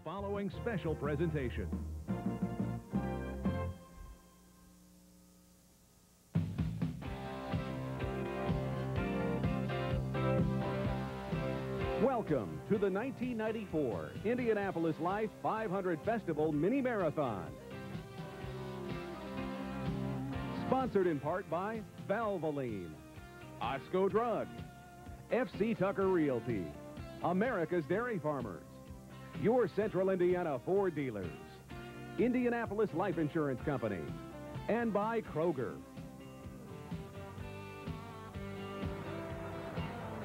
following special presentation. Welcome to the 1994 Indianapolis Life 500 Festival Mini Marathon. Sponsored in part by Valvoline, Osco Drug, FC Tucker Realty, America's Dairy Farmers, your Central Indiana Ford dealers, Indianapolis Life Insurance Company, and by Kroger.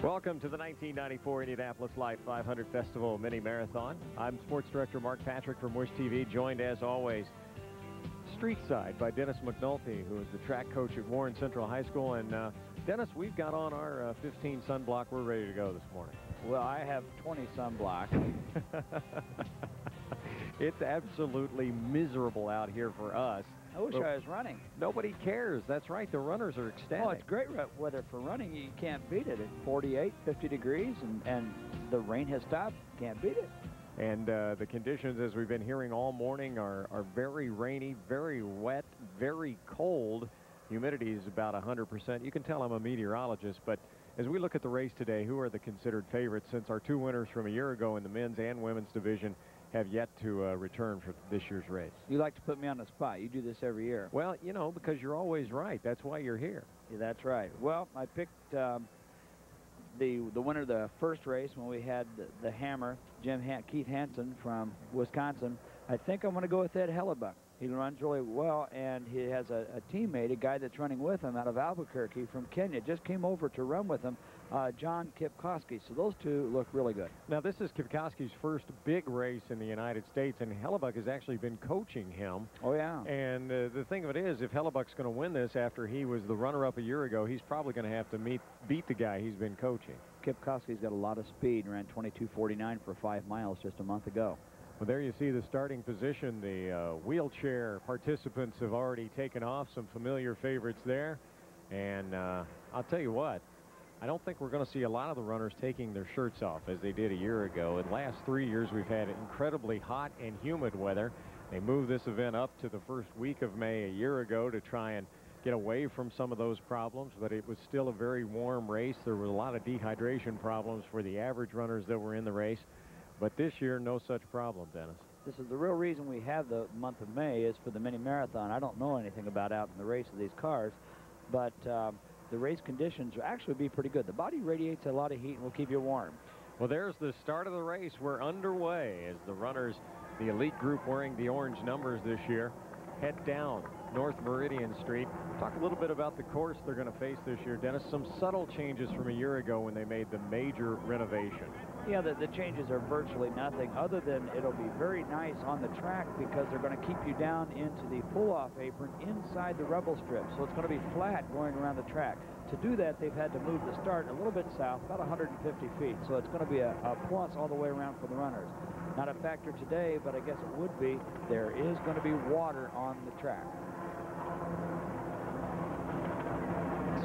Welcome to the 1994 Indianapolis Life 500 Festival Mini Marathon. I'm Sports Director Mark Patrick from Wish TV, joined as always street side by Dennis McNulty, who is the track coach at Warren Central High School. And Dennis, we've got on our 15 sunblock. We're ready to go this morning. Well, I have 20 sunblock. It's absolutely miserable out here for us. I wish I was running. Nobody cares. That's right. The runners are ecstatic. Oh, it's great weather for running. You can't beat it. It's 48, 50 degrees, and the rain has stopped. Can't beat it. And the conditions, as we've been hearing all morning, are very rainy, very wet, very cold. Humidity is about 100%. You can tell I'm a meteorologist, but as we look at the race today, who are the considered favorites, since our two winners from a year ago in the men's and women's division have yet to return for this year's race? You like to put me on the spot. You do this every year. Well, you know, because you're always right. That's why you're here. Yeah, that's right. Well, I picked the winner of the first race when we had the hammer, Keith Hansen from Wisconsin. I think I'm going to go with Ed Hellebuck. He runs really well, and he has a teammate, a guy that's running with him out of Albuquerque from Kenya, just came over to run with him, John Kipkoski. So those two look really good. Now, this is Kipkoski's first big race in the United States, and Hellebuck has actually been coaching him. Oh, yeah. And the thing of it is, if Hellebuck's going to win this after he was the runner-up a year ago, he's probably going to have to beat the guy he's been coaching. Kipkoski's got a lot of speed, ran 22:49 for 5 miles just a month ago. Well, there you see the starting position. The wheelchair participants have already taken off. Some familiar favorites there. And I'll tell you what, I don't think we're going to see a lot of the runners taking their shirts off as they did a year ago. In the last 3 years, we've had incredibly hot and humid weather. They moved this event up to the first week of May a year ago to try and get away from some of those problems, but it was still a very warm race. There were a lot of dehydration problems for the average runners that were in the race. But this year, no such problem, Dennis. This is the real reason we have the month of May is for the mini marathon. I don't know anything about out in the race of these cars, but the race conditions will actually be pretty good. The body radiates a lot of heat and will keep you warm. Well, there's the start of the race. We're underway as the runners, the elite group wearing the orange numbers this year, head down North Meridian Street. Talk a little bit about the course they're going to face this year, Dennis. Some subtle changes from a year ago when they made the major renovation. Yeah, the changes are virtually nothing other than it'll be very nice on the track because they're going to keep you down into the pull-off apron inside the rubble strip. So it's going to be flat going around the track. To do that, they've had to move the start a little bit south, about 150 feet. So it's going to be a plus all the way around for the runners. Not a factor today, but I guess it would be. There is going to be water on the track.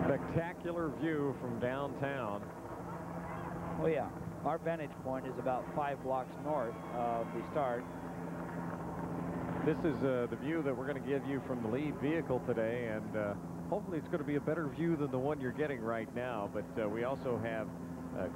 Spectacular view from downtown. Oh, yeah. Our vantage point is about 5 blocks north of the start. This is the view that we're going to give you from the lead vehicle today, and hopefully it's going to be a better view than the one you're getting right now. But we also have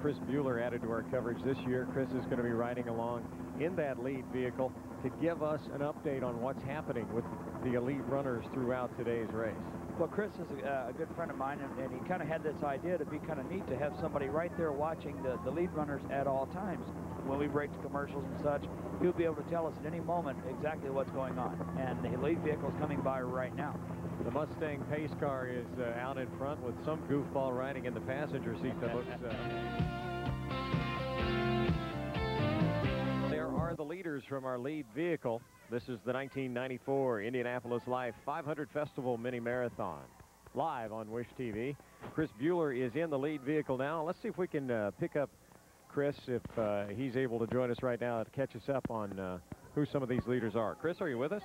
Chris Bueller added to our coverage this year. Chris is going to be riding along in that lead vehicle to give us an update on what's happening with the elite runners throughout today's race. Well, Chris is a good friend of mine, and he kind of had this idea to be kind of neat to have somebody right there watching the lead runners at all times. When we break to commercials and such, he'll be able to tell us at any moment exactly what's going on. And the lead vehicle is coming by right now. The Mustang pace car is out in front with some goofball riding in the passenger seat that looks... There are the leaders from our lead vehicle. This is the 1994 Indianapolis Life 500 Festival Mini Marathon, live on Wish TV. Chris Bueller is in the lead vehicle now. Let's see if we can pick up Chris, if he's able to join us right now to catch us up on who some of these leaders are. Chris, are you with us?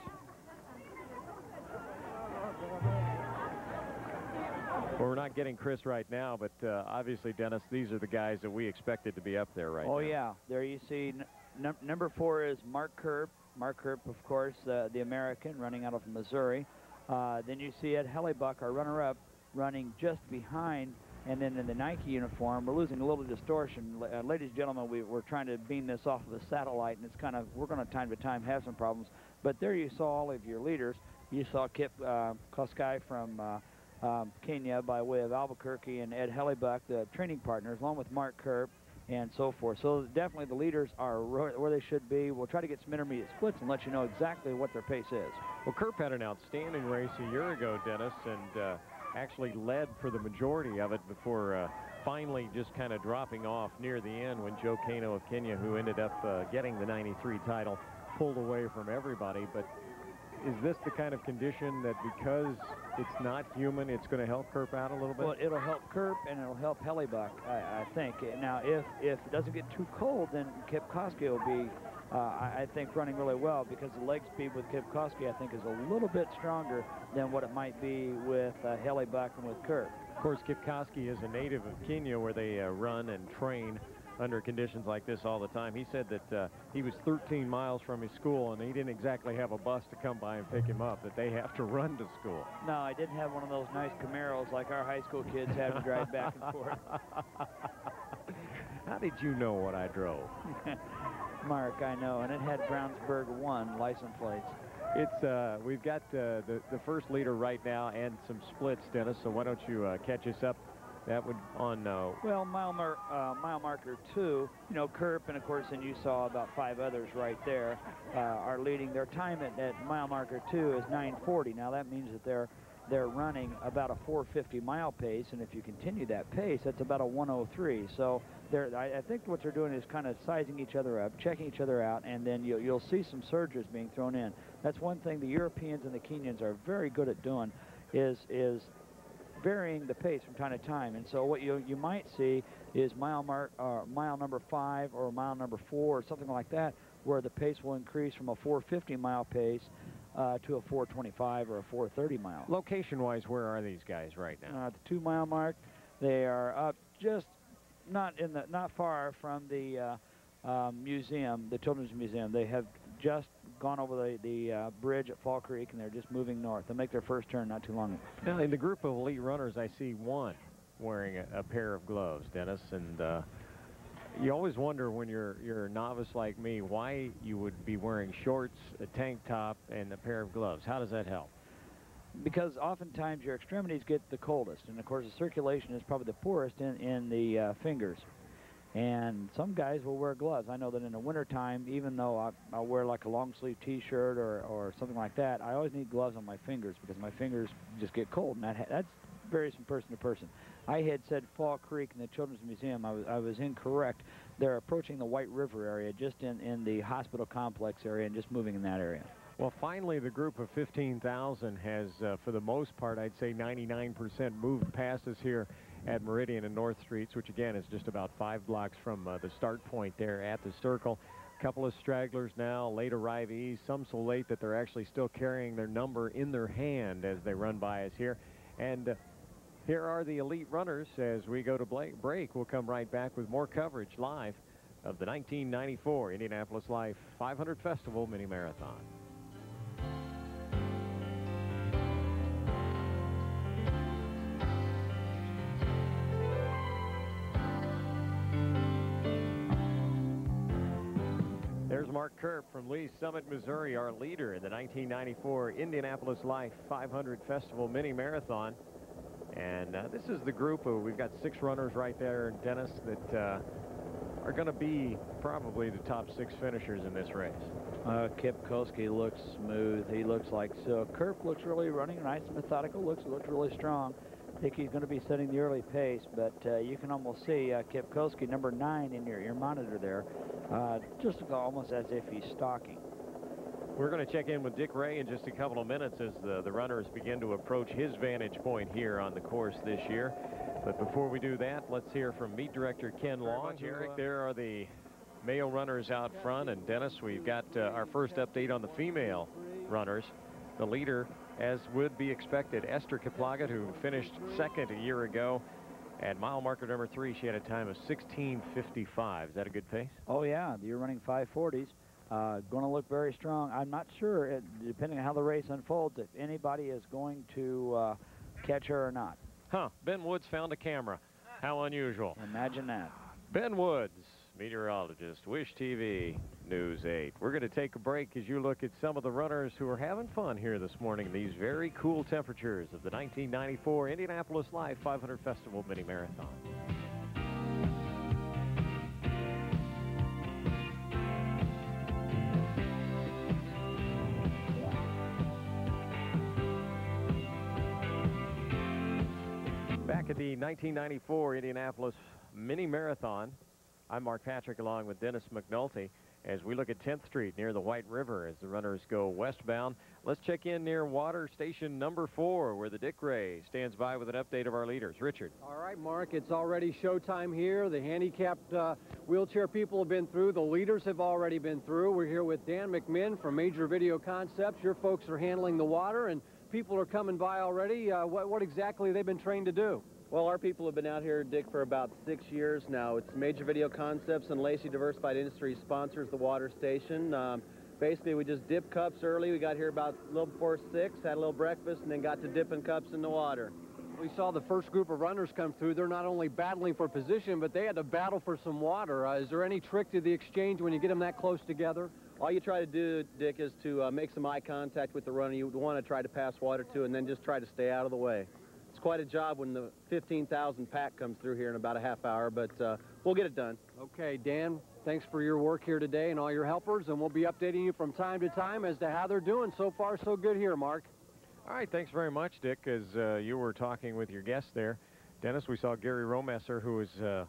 Well, we're not getting Chris right now, but obviously, Dennis, these are the guys that we expected to be up there right now. Oh, yeah. There you see Number 4 is Mark Kerp. Mark Kerp, of course, the American, running out of Missouri. Then you see Ed Hellebuck, our runner-up, running just behind. And then in the Nike uniform, we're losing a little distortion. Ladies and gentlemen, we're trying to beam this off of the satellite, and it's kind of, we're going to time to time have some problems. But there you saw all of your leaders. You saw Kip Koskai from Kenya by way of Albuquerque, and Ed Hellebuck, the training partners, along with Mark Kerp and so forth. So definitely the leaders are where they should be. We'll try to get some intermediate splits and let you know exactly what their pace is. Well, Kerp had an outstanding race a year ago, Dennis, and actually led for the majority of it before finally just kind of dropping off near the end when Joe Kano of Kenya, who ended up getting the 93 title, pulled away from everybody. But is this the kind of condition that because it's not human, it's going to help Kerp out a little bit? Well, it'll help Kerp and it'll help Hellebuck, I think. Now, if it doesn't get too cold, then Kip Koskai will be, I think, running really well, because the leg speed with Kip Koskai, I think, is a little bit stronger than what it might be with Hellebuck and with Kerp. Of course, Kip Koskai is a native of Kenya, where they run and train under conditions like this all the time. He said that he was 13 miles from his school, and he didn't exactly have a bus to come by and pick him up, that they have to run to school. No, I didn't have one of those nice Camaros like our high school kids have to drive back and forth. How did you know what I drove? Mark, I know, and it had Brownsburg 1 license plates. It's we've got the first leader right now and some splits, Dennis, so why don't you catch us up? That would on well, mile marker 2, you know, Kerp, and of course, and you saw about 5 others right there are leading. Their time at mile marker 2 is 9:40. Now that means that they're running about a 4:50 mile pace, and if you continue that pace, that's about a 1:03. So I think what they're doing is kind of sizing each other up, checking each other out, and then you'll see some surges being thrown in. That's one thing the Europeans and the Kenyans are very good at doing, is varying the pace from time to time. And so what you might see is mile number 5 or mile number 4 or something like that, where the pace will increase from a 4:50 mile pace to a 4:25 or a 4:30 mile. Location-wise, where are these guys right now? At the 2 mile mark, they are up just not far from the museum, the Children's Museum. They have just gone over the bridge at Fall Creek, and they're just moving north. They'll make their first turn not too long ago. Now, in the group of elite runners, I see one wearing a pair of gloves, Dennis, and you always wonder when you're a novice like me why you would be wearing shorts, a tank top, and a pair of gloves. How does that help? Because oftentimes your extremities get the coldest, and of course the circulation is probably the poorest in the fingers. And some guys will wear gloves. I know that in the wintertime, even though I'll wear like a long sleeve t-shirt or something like that, I always need gloves on my fingers because my fingers just get cold, and that varies from person to person. I had said Fall Creek in the Children's Museum. I was incorrect. They're approaching the White River area, just in the hospital complex area, and just moving in that area. Well, finally, the group of 15,000 has, for the most part, I'd say 99% moved past us here at Meridian and North Streets, which again is just about 5 blocks from the start point there at the circle. A couple of stragglers now, late arrivees, some so late that they're actually still carrying their number in their hand as they run by us here. And here are the elite runners as we go to break. We'll come right back with more coverage live of the 1994 Indianapolis Life 500 Festival Mini Marathon. There's Mark Kerp from Lee's Summit, Missouri, our leader in the 1994 Indianapolis Life 500 Festival Mini Marathon. And this is the group of, we've got 6 runners right there, Dennis, that are going to be probably the top 6 finishers in this race. Kip Koskai looks smooth. He looks like silk. Kerp looks really running nice and methodical, looks really strong. I think he's going to be setting the early pace, but you can almost see Kip Koskai, number 9 in your monitor there, just almost as if he's stalking. We're going to check in with Dick Ray in just a couple of minutes as the runners begin to approach his vantage point here on the course this year. But before we do that, let's hear from meet director Ken Long. Eric, there are the male runners out front, and Dennis, we've got our first update on the female runners. The leader, as would be expected, Esther Kiplagat, who finished second a year ago, At mile marker number 3, she had a time of 16:55. Is that a good pace? Oh, yeah. You're running 5:40s. Going to look very strong. I'm not sure, depending on how the race unfolds, if anybody is going to catch her or not. Huh. Ben Woods found a camera. How unusual. Imagine that. Ben Woods, meteorologist, Wish TV, News 8. We're going to take a break as you look at some of the runners who are having fun here this morning. These very cool temperatures of the 1994 Indianapolis Live 500 Festival Mini Marathon. Back at the 1994 Indianapolis Mini Marathon, I'm Mark Patrick along with Dennis McNulty as we look at 10th Street near the White River as the runners go westbound. Let's check in near water station number 4 where the Dick Ray stands by with an update of our leaders. Richard. All right, Mark, it's already showtime here. The handicapped wheelchair people have been through. The leaders have already been through. We're here with Dan McMinn from Major Video Concepts. Your folks are handling the water and people are coming by already. What exactly have they been trained to do? Well, our people have been out here, Dick, for about 6 years now. It's Major Video Concepts and Lacey Diversified Industries sponsors the water station. Basically, we just dip cups early. We got here about a little before 6, had a little breakfast, and then got to dipping cups in the water. We saw the first group of runners come through. They're not only battling for position, but they had to battle for some water. Is there any trick to the exchange when you get them that close together? All you try to do, Dick, is to make some eye contact with the runner you want to try to pass water to, and then just try to stay out of the way. It's quite a job when the 15,000 pack comes through here in about a half hour, but we'll get it done. Okay, Dan, thanks for your work here today and all your helpers, and we'll be updating you from time to time as to how they're doing. So far, so good here, Mark. All right, thanks very much, Dick. As you were talking with your guest there, Dennis, we saw Gary Romesser, who is a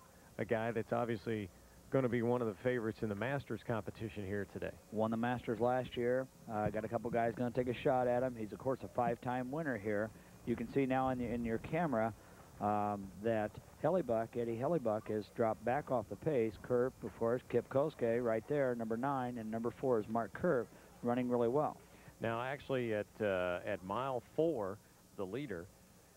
guy that's obviously going to be one of the favorites in the Masters competition here today. Won the Masters last year. Got a couple guys going to take a shot at him. He's, of course, a 5-time winner here. You can see now in your camera that Eddie Hellebuck has dropped back off the pace. Kerp, of course, Kip Koske right there, number 9, and number 4 is Mark Kerp, running really well. Now, actually, at mile 4, the leader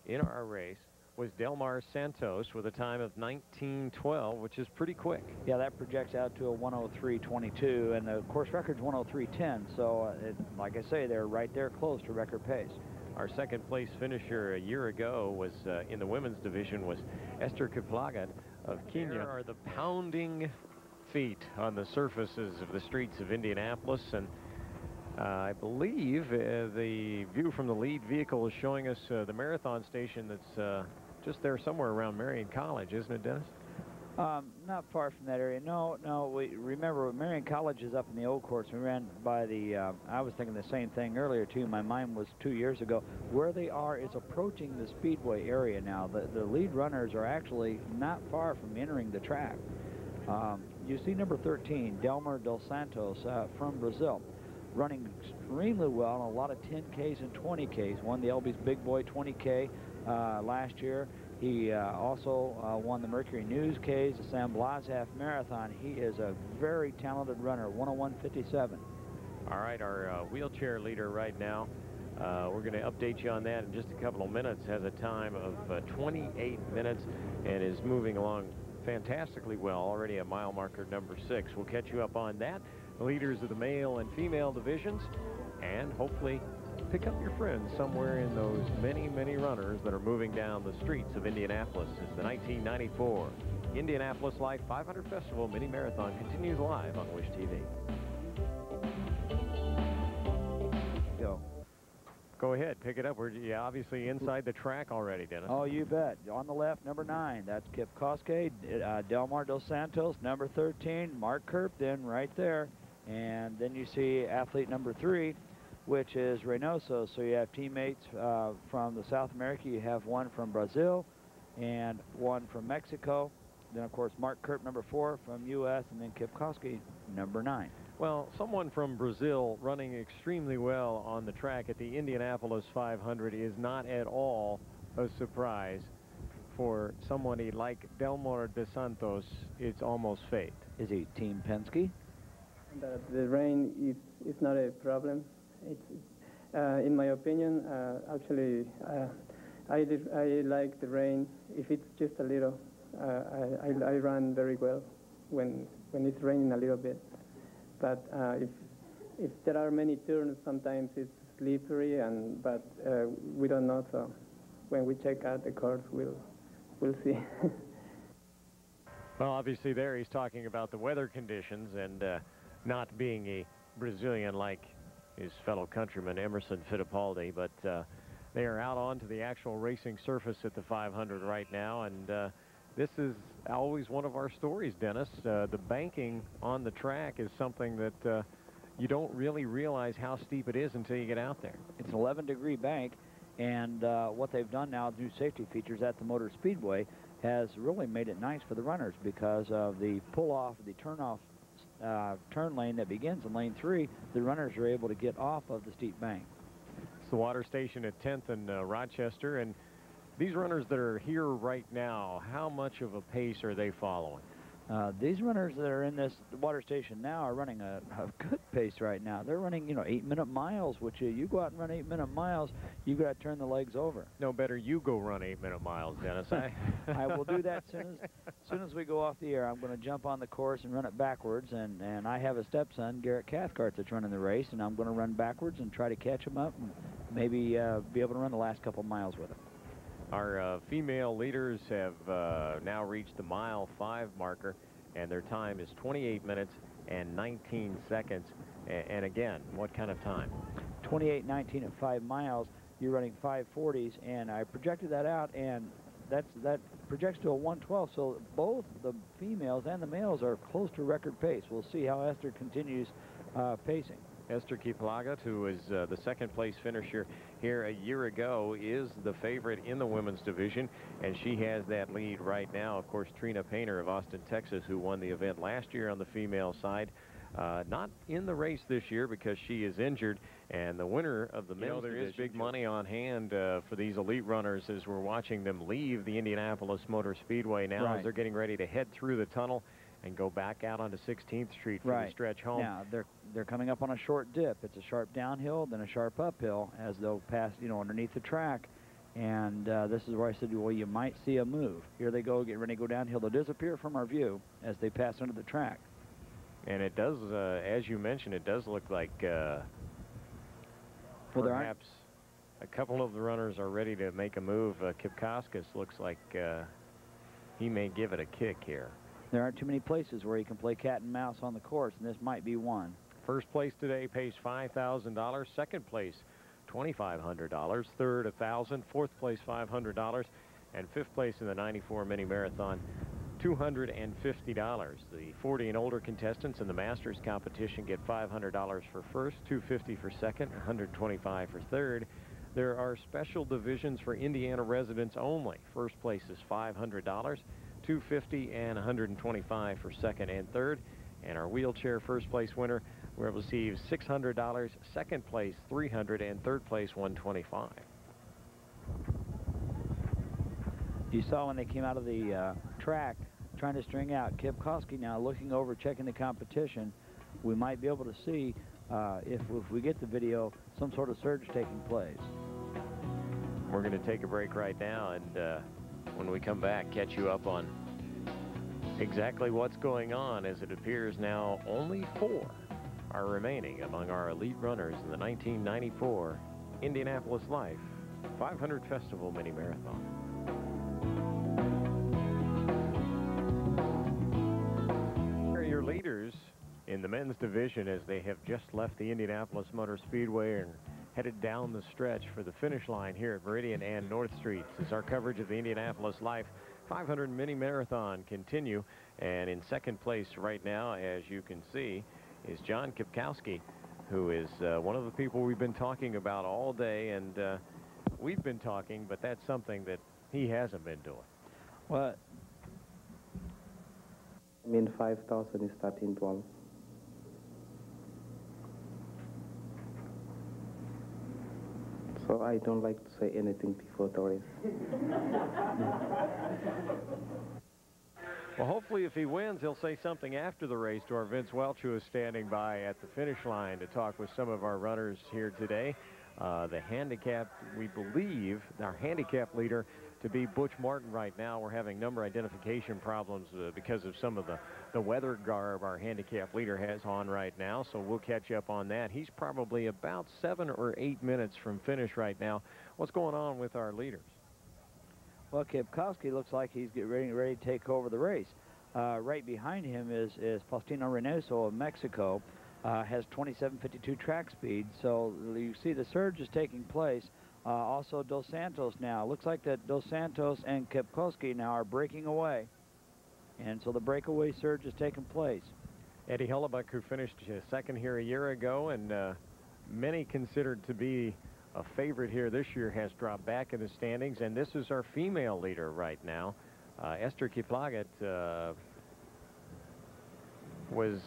in our race was Delmar Santos with a time of 19:12, which is pretty quick. Yeah, that projects out to a 1:03:22, and the course record's 1:03:10. So, like I say, they're right there close to record pace. Our second place finisher a year ago was in the women's division was Esther Kiplagat of Kenya. There are the pounding feet on the surfaces of the streets of Indianapolis, and I believe the view from the lead vehicle is showing us the marathon station that's just there somewhere around Marion College, isn't it, Dennis? Not far from that area. No, we remember Marion College is up in the old course. We ran by the, I was thinking the same thing earlier too. My mind was 2 years ago. Where they are is approaching the Speedway area now. The lead runners are actually not far from entering the track. You see number 13, Delmar dos Santos from Brazil, running extremely well on a lot of 10Ks and 20Ks. Won the LB's Big Boy 20K last year. He also won the Mercury News Ks, the San Blas Half Marathon. He is a very talented runner, 1:01:57. All right, our wheelchair leader right now, we're going to update you on that in just a couple of minutes, has a time of 28 minutes and is moving along fantastically well, already at mile marker number 6. We'll catch you up on that, the leaders of the male and female divisions, and hopefully pick up your friends somewhere in those many, many runners that are moving down the streets of Indianapolis as the 1994 Indianapolis Live 500 Festival Mini Marathon continues live on Wish TV. Go ahead, pick it up. We're obviously inside the track already, Dennis. Oh, you bet. On the left, number 9, that's Kip Koske. Delmar dos Santos, number 13, Mark Kerp, then right there. And then you see athlete number 3, which is Reynoso. So you have teammates from the South America. You have one from Brazil and one from Mexico. Then, of course, Mark Kerp, number 4 from U.S., and then Kip Koske, number 9. Well, someone from Brazil running extremely well on the track at the Indianapolis 500 is not at all a surprise. For somebody like Delmar dos Santos, it's almost fate. Is he Team Penske? The rain is not a problem. It's, in my opinion, actually, I like the rain. If it's just a little, I run very well when it's raining a little bit. But if there are many turns, sometimes it's slippery, but we don't know. So when we check out the course, we'll see. Well, obviously there he's talking about the weather conditions and not being a Brazilian like his fellow countryman Emerson Fittipaldi, but they are out onto the actual racing surface at the 500 right now, and this is always one of our stories, Dennis. The banking on the track is something that you don't really realize how steep it is until you get out there. It's an 11-degree bank, and what they've done now, new safety features at the Motor Speedway, has really made it nice for the runners because of the pull-off, the turn-off turn lane that begins in lane 3. The runners are able to get off of the steep bank. It's the water station at 10th and Rochester, and these runners that are here right now, how much of a pace are they following? These runners that are in this water station now are running a good pace right now. They're running, 8-minute miles, which you go out and run 8-minute miles, you got to turn the legs over. No, better you go run 8-minute miles, Dennis. I will do that as soon as we go off the air. I'm going to jump on the course and run it backwards, and I have a stepson, Garrett Cathcart, that's running the race, and I'm going to run backwards and try to catch him up and maybe be able to run the last couple miles with him. Our female leaders have now reached the mile 5 marker, and their time is 28 minutes and 19 seconds. And again, what kind of time? 28:19 at 5 miles. You're running 5:40s, and I projected that out, and that projects to a 1:12. So both the females and the males are close to record pace. We'll see how Esther continues pacing. Esther Kiplagat, who is the second-place finisher here a year ago, is the favorite in the women's division, and she has that lead right now. Of course, Trina Painter of Austin, Texas, who won the event last year on the female side, not in the race this year because she is injured, and the winner of the men's division. There is big money on hand for these elite runners as we're watching them leave the Indianapolis Motor Speedway now as they're getting ready to head through the tunnel and go back out onto 16th Street for the stretch home. Now, they're coming up on a short dip. It's a sharp downhill, then a sharp uphill as they'll pass, underneath the track. And this is where I said, well, you might see a move. Here they go, getting ready to go downhill. They'll disappear from our view as they pass under the track. And it does, as you mentioned, it does look like perhaps a couple of the runners are ready to make a move. Kipkoskas looks like he may give it a kick here. There aren't too many places where you can play cat and mouse on the course, and this might be one. First place today pays $5,000. Second place, $2,500. Third, $1,000. Fourth place, $500. And fifth place in the 94 mini marathon, $250. The 40 and older contestants in the Masters competition get $500 for first, $250 for second, $125 for third. There are special divisions for Indiana residents only. First place is $500. $250 and $125 for second and third, and our wheelchair first place winner will receive $600, second place $300, and third place $125. You saw when they came out of the track trying to string out. Kipkowski now looking over, checking the competition. We might be able to see if we get the video, some sort of surge taking place. We're going to take a break right now, and when we come back, catch you up on exactly what's going on, as it appears now only 4 are remaining among our elite runners in the 1994 Indianapolis Life 500 Festival Mini Marathon. Here are your leaders in the men's division as they have just left the Indianapolis Motor Speedway and headed down the stretch for the finish line here at Meridian and North Streets as our coverage of the Indianapolis Life 500 mini marathon continue. And in second place right now, as you can see, is John Kipkowski, who is one of the people we've been talking about all day, and we've been talking, but that's something that he hasn't been doing. What? I mean, 5,000 is 13:12. So I don't like to say anything before the race. Well, hopefully if he wins, he'll say something after the race to our Vince Welch, who is standing by at the finish line to talk with some of our runners here today. The handicap, we believe, our handicap leader to be Butch Martin right now. We're having number identification problems because of some of the weather garb our handicap leader has on right now, so we'll catch up on that. He's probably about 7 or 8 minutes from finish right now. What's going on with our leaders? Well, Kipkowski looks like he's getting ready to take over the race. Right behind him is Faustino Reynoso of Mexico. Has 27:52 track speed, so you see the surge is taking place. Also Dos Santos now. Looks like that Dos Santos and Kipkowski now are breaking away. And so the breakaway surge is taking place. Eddie Hellebuck, who finished second here a year ago, and many considered to be a favorite here this year, has dropped back in the standings, and this is our female leader right now. Esther Kiplagat was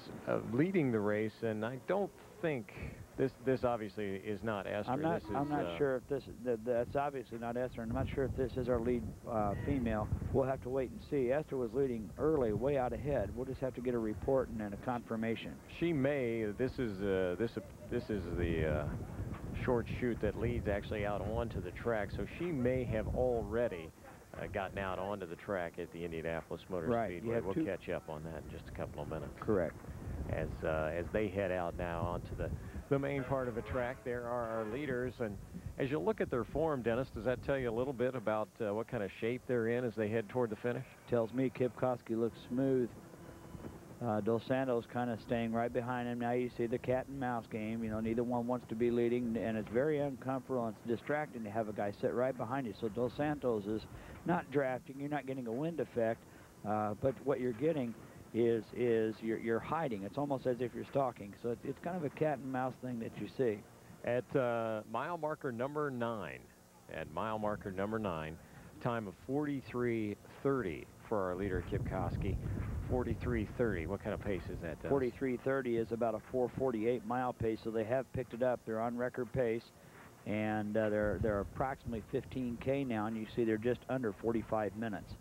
leading the race, and I don't think this obviously is not Esther. I'm not sure if that's obviously not Esther, and I'm not sure if this is our lead female. We'll have to wait and see. Esther was leading early, way out ahead. We'll just have to get a report and then a confirmation. She may. This is the short chute that leads actually out onto the track, so she may have already gotten out onto the track at the Indianapolis Motor Speedway. We'll catch up on that in just a couple of minutes. Correct. As they head out now onto the main part of the track, there are our leaders, and as you look at their form, Dennis, does that tell you a little bit about what kind of shape they're in as they head toward the finish? Tells me Kipkowski looks smooth. Dos Santos kind of staying right behind him. Now you see the cat and mouse game. You know, neither one wants to be leading, and it's very uncomfortable and it's distracting to have a guy sit right behind you. So Dos Santos is not drafting. You're not getting a wind effect, but what you're getting is you're hiding. It's almost as if you're stalking. So it's kind of a cat and mouse thing that you see. At mile marker number 9, time of 43:30 for our leader Kipkowski. 43:30. What kind of pace is that? 43:30 is about a 4:48 mile pace, so they have picked it up. They're on record pace, and they're approximately 15K now, and you see they're just under 45 minutes.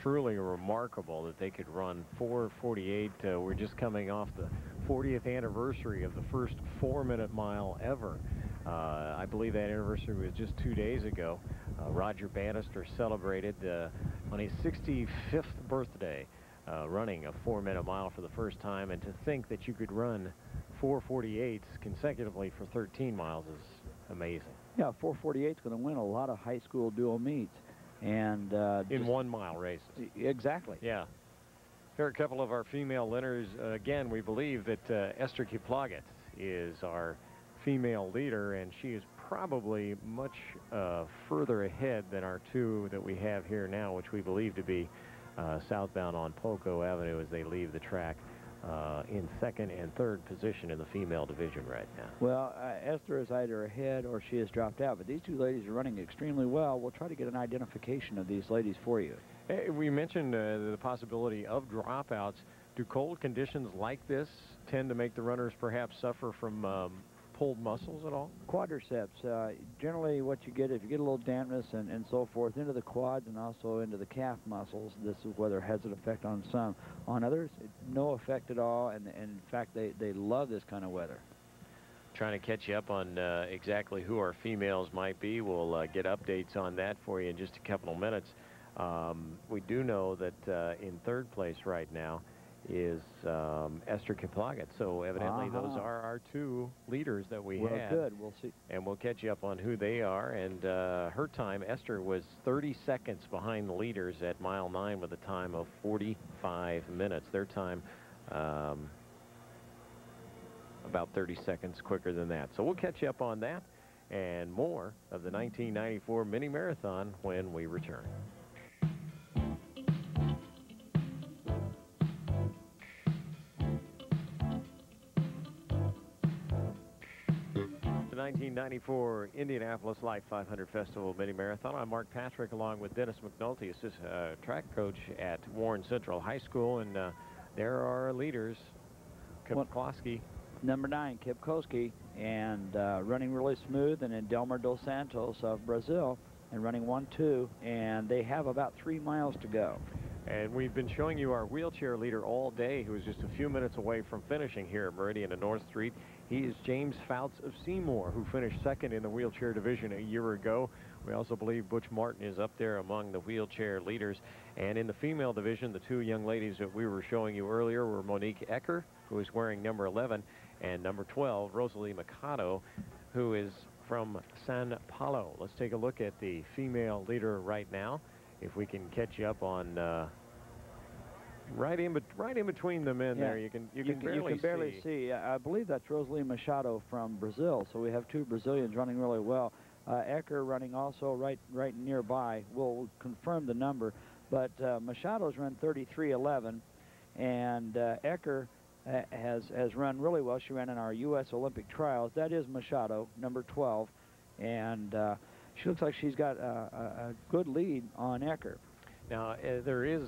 Truly remarkable that they could run 4:48. We're just coming off the 40th anniversary of the first 4-minute mile ever. I believe that anniversary was just 2 days ago. Roger Bannister celebrated on his 65th birthday, running a 4-minute mile for the first time, and to think that you could run 4:48s consecutively for 13 miles is amazing. Yeah, 4:48 is going to win a lot of high school dual meets, and in 1-mile races. Exactly. Yeah. Here are a couple of our female winners. Again, we believe that Esther Kiplagat is our female leader, and she is probably much further ahead than our two that we have here now, which we believe to be southbound on POLCO Avenue as they leave the track in second and third position in the female division right now. Well, Esther is either ahead or she has dropped out, but these two ladies are running extremely well. We'll try to get an identification of these ladies for you. Hey, we mentioned the possibility of dropouts. Do cold conditions like this tend to make the runners perhaps suffer from pulled muscles at all? Quadriceps. Generally what you get, if you get a little dampness and so forth into the quads and also into the calf muscles, this is whether it has an effect on some. On others, no effect at all, and in fact they love this kind of weather. Trying to catch you up on exactly who our females might be. We'll get updates on that for you in just a couple of minutes. We do know that in third place right now is Esther Kiplagat. So evidently those are our two leaders that we had. Well, good. We'll see. And we'll catch you up on who they are. And her time, Esther, was 30 seconds behind the leaders at mile 9 with a time of 45 minutes. Their time about 30 seconds quicker than that. So we'll catch you up on that and more of the 1994 Mini Marathon when we return. The 1994 Indianapolis Life 500 Festival Mini Marathon. I'm Mark Patrick along with Dennis McNulty, track coach at Warren Central High School, and there are our leaders. Kipkowski. Number 9, Kipkowski, and running really smooth, and then Delmer Dos Santos of Brazil, and running 1-2, and they have about 3 miles to go. And we've been showing you our wheelchair leader all day, who is just a few minutes away from finishing here at Meridian and North Street. He is James Fouts of Seymour, who finished second in the wheelchair division a year ago. We also believe Butch Martin is up there among the wheelchair leaders. And in the female division, the two young ladies that we were showing you earlier were Monique ECKER, who is wearing number 11, and number 12, ROSELI MACHADO, who is from San Paulo. Let's take a look at the female leader right now, if we can catch you up on right in between the men. There. You can barely see. I believe that's ROSELI MACHADO from Brazil. So we have two Brazilians running really well. ECKER running also right nearby. We'll confirm the number, but Machado's run 33:11, and ECKER has run really well. She ran in our U.S. Olympic trials. That is Machado, number 12, and she looks like she's got a good lead on ECKER. Now, there is,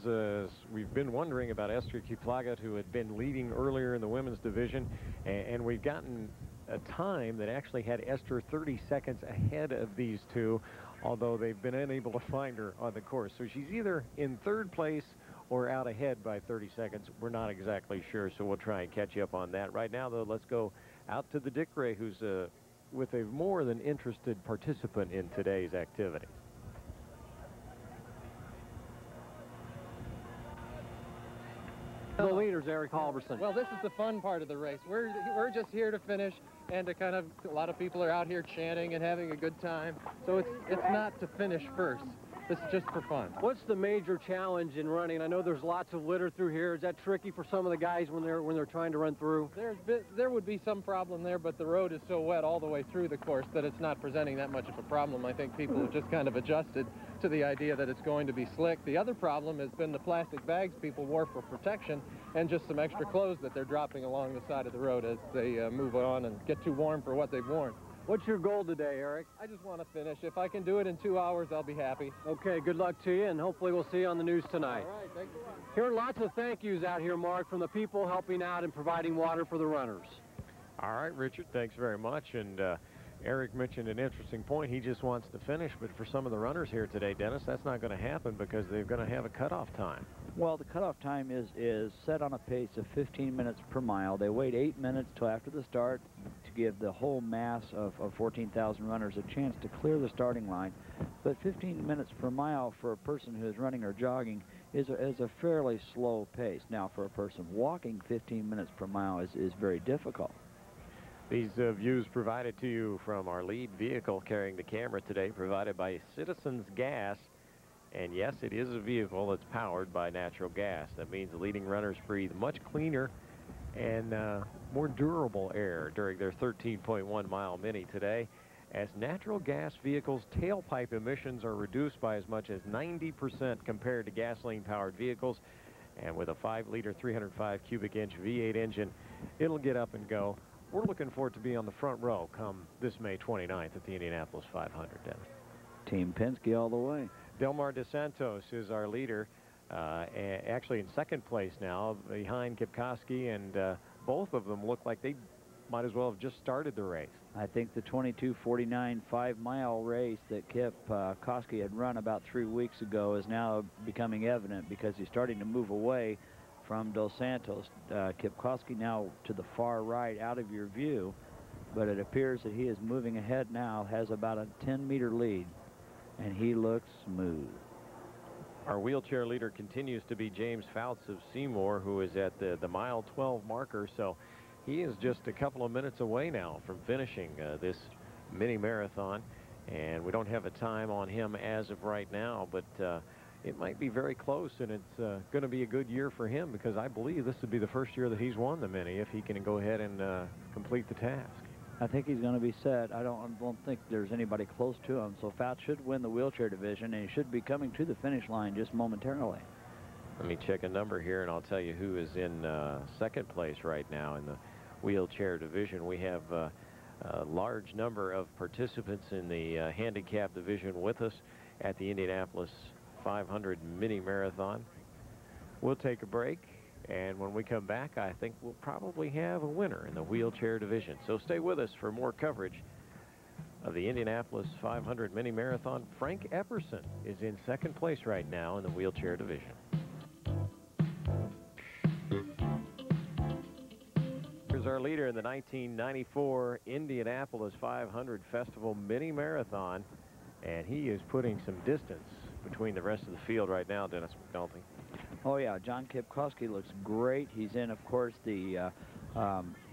we've been wondering about Esther Kiplagat, who had been leading earlier in the women's division, and we've gotten a time that actually had Esther 30 seconds ahead of these two, although they've been unable to find her on the course. So she's either in third place or out ahead by 30 seconds. We're not exactly sure, so we'll try and catch you up on that. Right now, though, let's go out to the Dick Ray, who's with a more than interested participant in today's activity. The leaders, Eric Halverson. Well, this is the fun part of the race. We're just here to finish, and to kind of, a lot of people are out here chanting and having a good time. So it's not to finish first. This is just for fun. What's the major challenge in running? I know there's lots of litter through here. Is that tricky for some of the guys when they're trying to run through? There would be some problem there, but the road is so wet all the way through the course that it's not presenting that much of a problem. I think people have just kind of adjusted to the idea that it's going to be slick. The other problem has been the plastic bags people wore for protection and just some extra clothes that they're dropping along the side of the road as they move on and get too warm for what they've worn. What's your goal today, Eric? I just want to finish. If I can do it in 2 hours, I'll be happy. Okay, good luck to you, and hopefully we'll see you on the news tonight. All right, thank you. Hearing lots of thank yous out here, Mark, from the people helping out and providing water for the runners. All right, Richard, thanks very much. And Eric mentioned an interesting point. He just wants to finish, but for some of the runners here today, Dennis, that's not going to happen because they're going to have a cutoff time. Well, the cutoff time is set on a pace of 15 minutes per mile. They wait 8 minutes till after the start to give the whole mass of 14,000 runners a chance to clear the starting line. But 15 minutes per mile for a person who is running or jogging is a fairly slow pace. Now, for a person walking, 15 minutes per mile is very difficult. These views provided to you from our lead vehicle carrying the camera today, provided by Citizens Gas. And yes, it is a vehicle that's powered by natural gas. That means the leading runners breathe much cleaner and more durable air during their 13.1 mile mini today, as natural gas vehicles' tailpipe emissions are reduced by as much as 90% compared to gasoline-powered vehicles. And with a 5-liter, 305 cubic inch V8 engine, it'll get up and go. We're looking forward to be on the front row come this May 29th at the Indianapolis 500, Dennis. Team Penske all the way. Delmar DeSantos is our leader, actually in second place now, behind Kipkoski, and both of them look like they might as well have just started the race. I think the 22:49 5-mile race that Kipkoski had run about 3 weeks ago is now becoming evident because he's starting to move away from Dos Santos. Kipkoski now to the far right out of your view, but it appears that he is moving ahead now, has about a 10-meter lead, and he looks smooth. Our wheelchair leader continues to be James Fouts of Seymour, who is at the mile 12 marker, so he is just a couple of minutes away now from finishing this mini marathon, and we don't have a time on him as of right now, but it might be very close, and it's going to be a good year for him because I believe this would be the first year that he's won the mini if he can go ahead and complete the task. I think he's going to be set. I don't think there's anybody close to him, so Fouts should win the wheelchair division, and he should be coming to the finish line just momentarily. Let me check a number here, and I'll tell you who is in second place right now in the wheelchair division. We have a large number of participants in the handicap division with us at the Indianapolis 500 mini marathon. We'll take a break, and when we come back, I think we'll probably have a winner in the wheelchair division. So stay with us for more coverage of the Indianapolis 500 mini marathon. Frank Epperson is in second place right now in the wheelchair division. Here's our leader in the 1994 Indianapolis 500 Festival Mini Marathon, and he is putting some distance between the rest of the field right now, Dennis McNulty. Oh, yeah, John Kipkowski looks great. He's in, of course, the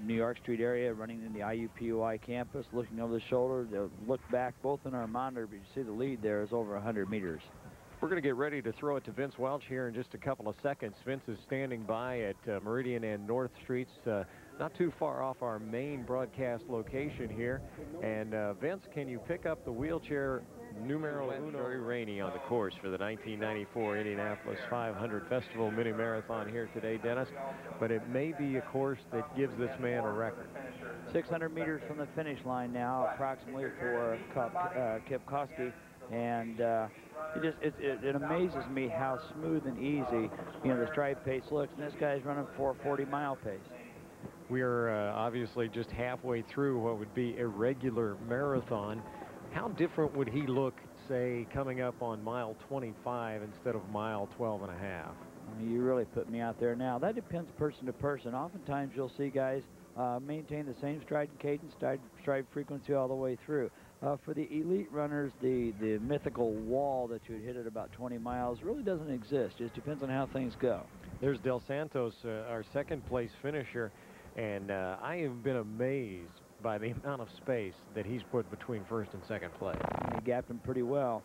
New York Street area, running in the IUPUI campus, looking over the shoulder. They'll look back both in our monitor, but you see the lead there is over 100 meters. We're going to get ready to throw it to Vince Welch here in just a couple of seconds. Vince is standing by at Meridian and North Streets, not too far off our main broadcast location here. And Vince, can you pick up the wheelchair numero uno? Very rainy on the course for the 1994 Indianapolis 500 Festival Mini Marathon here today, Dennis. But it may be a course that gives this man a record. 600 meters from the finish line now, approximately for Kipkowski. And it amazes me how smooth and easy, the stride pace looks. And this guy's running 4:40-mile pace. We are obviously just halfway through what would be a regular marathon. How different would he look, say, coming up on mile 25 instead of mile 12 and a half? You really put me out there now. That depends person to person. Oftentimes you'll see guys maintain the same stride cadence, stride frequency all the way through. For the elite runners, the mythical wall that you would hit at about 20 miles really doesn't exist. Just depends on how things go. There's Del Santos, our second place finisher, and I have been amazed by the amount of space that he's put between first and second place. He gapped him pretty well.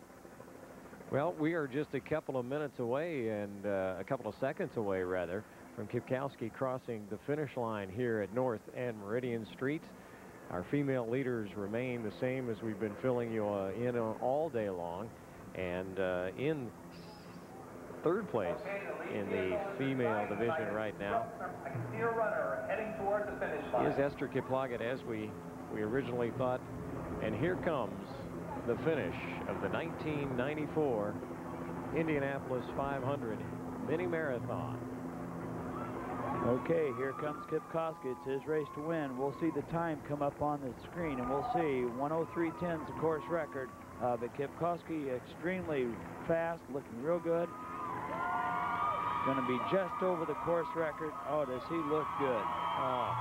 Well, we are just a couple of minutes away, and a couple of seconds away, rather, from Kipkowski crossing the finish line here at North and Meridian Streets. Our female leaders remain the same as we've been filling you in all day long. And in third place in the female division right now is Esther Kiplagat, as we originally thought. And here comes the finish of the 1994 Indianapolis 500 Mini Marathon. Okay, here comes Kipkowski. It's his race to win. We'll see the time come up on the screen, and we'll see 1:03:10 is the course record. But Kipkowski extremely fast, looking real good. Going to be just over the course record. Oh, does he look good? Oh.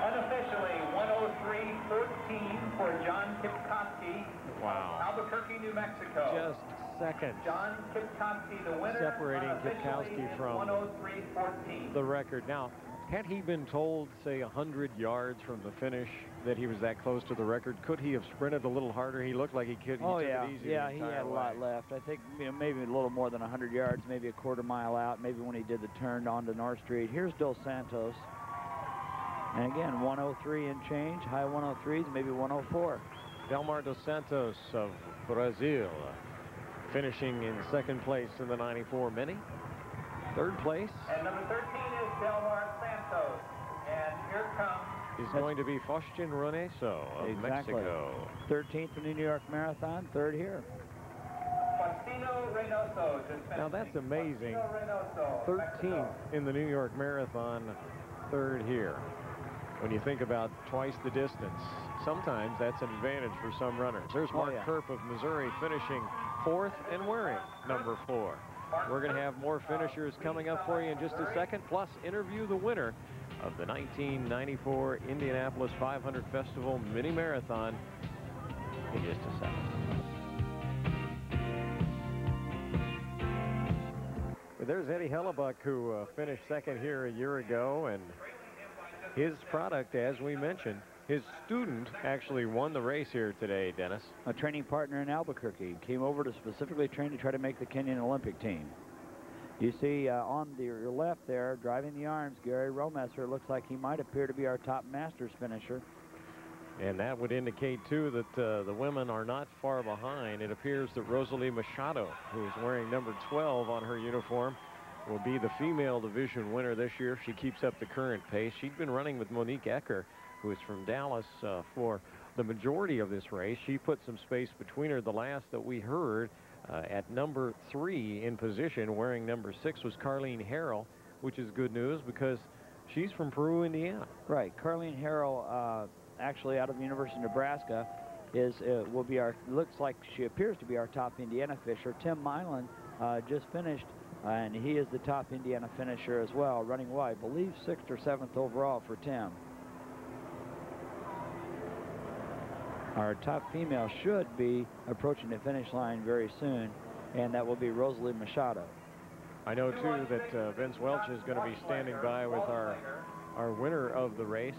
Unofficially, 1:03:13 for John Kipkowski. Wow. Albuquerque, New Mexico. Just seconds. John Kipkowski, the winner. Separating Kipkowski from 1:03:14. the record. Now, had he been told, say, 100 yards from the finish that he was that close to the record, could he have sprinted a little harder? He looked like he could. Oh, yeah. Yeah, he had a lot left. I think maybe a little more than 100 yards, maybe a quarter mile out, maybe when he did the turn onto North Street. Here's Dos Santos. And again, 1:03 and change, high 1:03s, maybe 1:04. Delmar Dos Santos of Brazil, finishing in second place in the 94 Mini. Third place. And number 13 is Delmar Santos. And here comes is going to be Faustin Roneso of Mexico. 13th in the New York Marathon, third here. Faustino Reynoso. Now that's amazing. 13th in the New York Marathon, third here. When you think about twice the distance, sometimes that's an advantage for some runners. There's Mark Kerp of Missouri finishing fourth and wearing number 4. We're going to have more finishers coming up for you in just a second, plus interview the winner of the 1994 Indianapolis 500 Festival Mini Marathon in just a second. But there's Eddie Hellebuck, who finished second here a year ago, and his product, as we mentioned, his student actually won the race here today, Dennis. A training partner in Albuquerque came over to specifically train to try to make the Kenyan Olympic team. You see on your left there, driving the arms, Gary Romesser. Looks like he might appear to be our top Masters finisher. And that would indicate, too, that the women are not far behind. It appears that ROSELI Machado, who is wearing number 12 on her uniform, will be the female division winner this year. She keeps up the current pace. She'd been running with Monique ECKER, who is from Dallas, for the majority of this race. She put some space between her. The last that we heard at number 3 in position, wearing number 6, was Carleen Harrell, which is good news because she's from Peru, Indiana. Right. Carleen Harrell, actually out of the University of Nebraska, will be our, looks like she appears to be our top Indiana fisher. Tim Milan just finished and he is the top Indiana finisher as well, running well, I believe 6th or 7th overall for Tim. Our top female should be approaching the finish line very soon, and that will be Rosalie Machado. I know, too, that Vince Welch is going to be standing by with our winner of the race,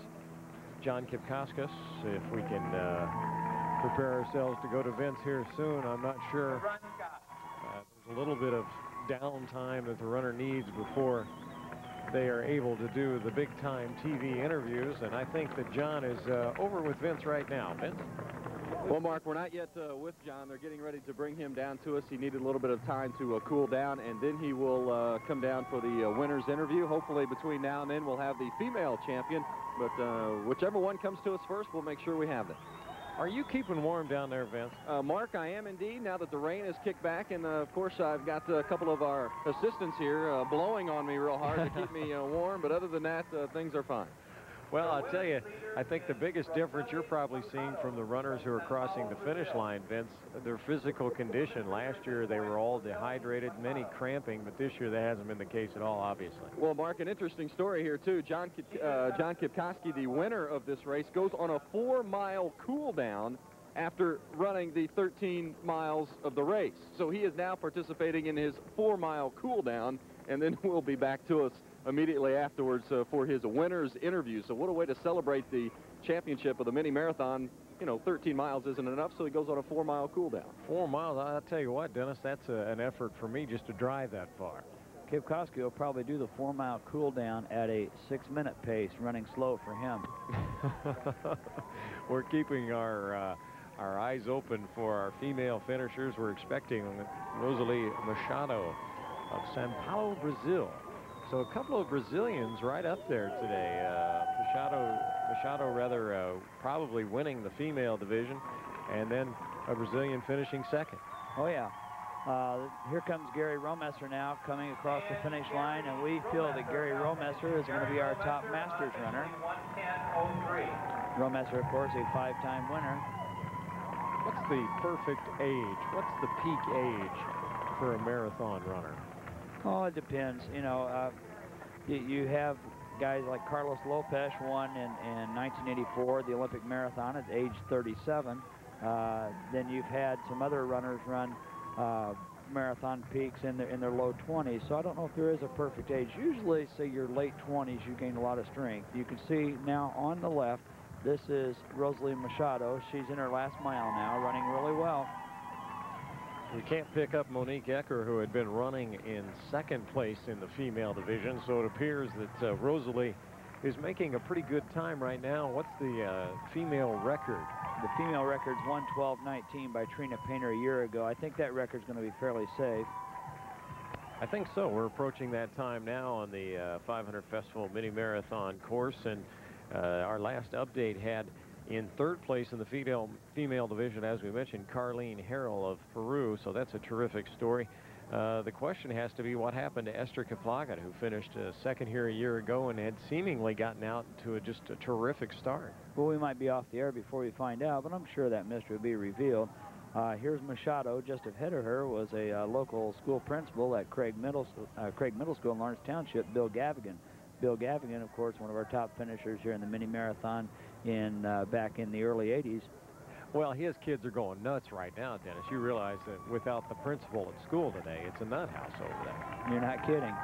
John Kipkoskis. If we can prepare ourselves to go to Vince here soon, I'm not sure. There's a little bit of downtime that the runner needs before they are able to do the big-time TV interviews, and I think that John is over with Vince right now. Vince? Well, Mark, we're not yet with John. They're getting ready to bring him down to us. He needed a little bit of time to cool down, and then he will come down for the winner's interview. Hopefully between now and then we'll have the female champion, but whichever one comes to us first, we'll make sure we have it. Are you keeping warm down there, Vince? Mark, I am indeed, now that the rain has kicked back, and of course I've got a couple of our assistants here blowing on me real hard to keep me warm, but other than that, things are fine. Well, I'll tell you, I think the biggest difference you're probably seeing from the runners who are crossing the finish line, Vince, their physical condition. Last year they were all dehydrated, many cramping, but this year that hasn't been the case at all, obviously. Well, Mark, an interesting story here, too. John Kipkoski, the winner of this race, goes on a 4-mile cool down after running the 13 miles of the race. So he is now participating in his 4-mile cool down, and then we'll be back to us immediately afterwards for his winner's interview. So what a way to celebrate the championship of the mini marathon. You know, 13 miles isn't enough, so he goes on a 4-mile cool down. 4 miles, I'll tell you what, Dennis, that's an effort for me just to drive that far. Kipkoski will probably do the 4-mile cool down at a 6-minute pace, running slow for him. We're keeping our eyes open for our female finishers. We're expecting Rosalie Machado of Sao Paulo, Brazil. So a couple of Brazilians right up there today. Machado probably winning the female division, and then a Brazilian finishing second. Oh, yeah. Here comes Gary Romesser now coming across the finish line, and we feel that Gary Romesser is going to be our top Masters runner. Romesser, of course, a 5-time winner. What's the perfect age? What's the peak age for a marathon runner? Oh, it depends. You know, you have guys like Carlos Lopez won in 1984 the Olympic marathon at age 37. Then you've had some other runners run marathon peaks in their low 20s. So I don't know if there is a perfect age. Usually, say your late 20s, you gain a lot of strength. You can see now on the left, this is Rosalie Machado. She's in her last mile now, running really well. We can't pick up Monique Ecker, who had been running in 2nd place in the female division, so it appears that Rosalie is making a pretty good time right now. What's the female record? The female record's 1:12:19 by Trina Painter a year ago. I think that record's going to be fairly safe. I think so. We're approaching that time now on the 500 Festival Mini Marathon course, and our last update had in 3rd place in the female division, as we mentioned, Carlene Harrell of Peru, so that's a terrific story. The question has to be what happened to Esther Kaplagat, who finished 2nd here a year ago and had seemingly gotten out to just a terrific start. Well, we might be off the air before we find out, but I'm sure that mystery will be revealed. Here's Machado. Just ahead of her was a local school principal at Craig Middle School in Lawrence Township, Bill Gavigan. Bill Gavigan, of course, one of our top finishers here in the mini marathon back in the early 80s. Well, his kids are going nuts right now, Dennis. You realize that without the principal at school today, it's a nut house over there. You're not kidding.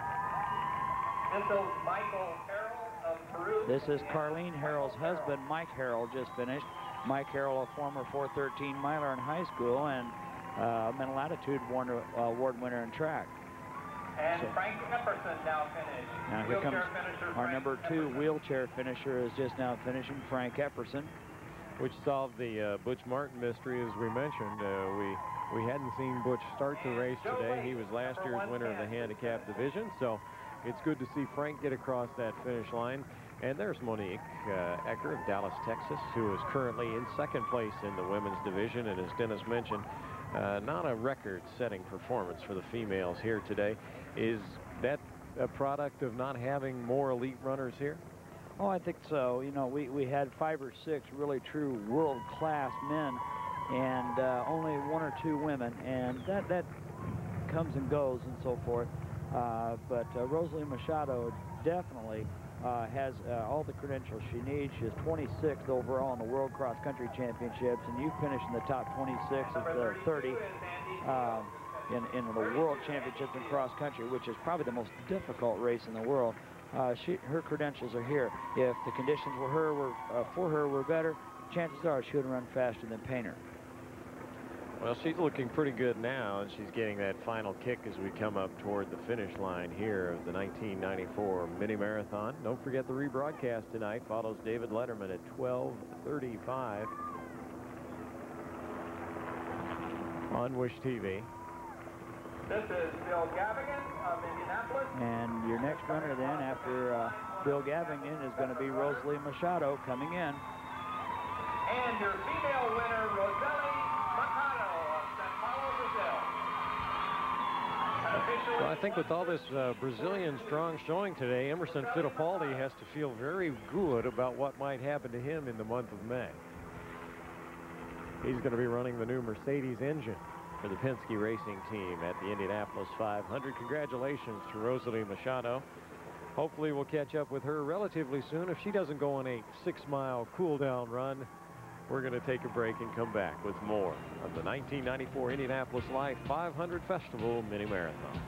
This is Carlene Harrell's husband, Mike Harrell, just finished. Mike Harrell, a former 413 miler in high school and Mental Attitude Award winner in track. And Frank Epperson now finished. Now here comes our number 2 wheelchair finisher is just now finishing, Frank Epperson. Which solved the Butch Martin mystery, as we mentioned. We hadn't seen Butch start the race today. He was last year's winner of the handicap division, so it's good to see Frank get across that finish line. And there's Monique Ecker of Dallas, Texas, who is currently in 2nd place in the women's division. And as Dennis mentioned, not a record-setting performance for the females here today. Is that a product of not having more elite runners here? Oh, I think so. You know, we had 5 or 6 really true world-class men and only 1 or 2 women, and that comes and goes and so forth. But ROSELI Machado definitely has all the credentials she needs. She is 26th overall in the World Cross Country Championships, and you finished in the top 26 of the 30 in the World Championships in cross country, which is probably the most difficult race in the world. Her credentials are here. If the conditions for her were better, chances are she would run faster than Painter. Well, she's looking pretty good now, and she's getting that final kick as we come up toward the finish line here of the 1994 mini marathon. Don't forget the rebroadcast tonight follows David Letterman at 12:35 on Wish TV. This is Bill Gavigan of Indianapolis. And your next runner then after Bill Gavigan is going to be ROSELI Machado coming in. And your female winner, Roseli MACHADO of Sao Paulo, Brazil. Well, I think with all this Brazilian strong showing today, Emerson Fittipaldi has to feel very good about what might happen to him in the month of May. He's going to be running the new Mercedes engine for the Penske Racing Team at the Indianapolis 500. Congratulations to ROSELI Machado. Hopefully we'll catch up with her relatively soon. If she doesn't go on a 6-mile cool-down run, we're going to take a break and come back with more of the 1994 Indianapolis Life 500 Festival Mini Marathon.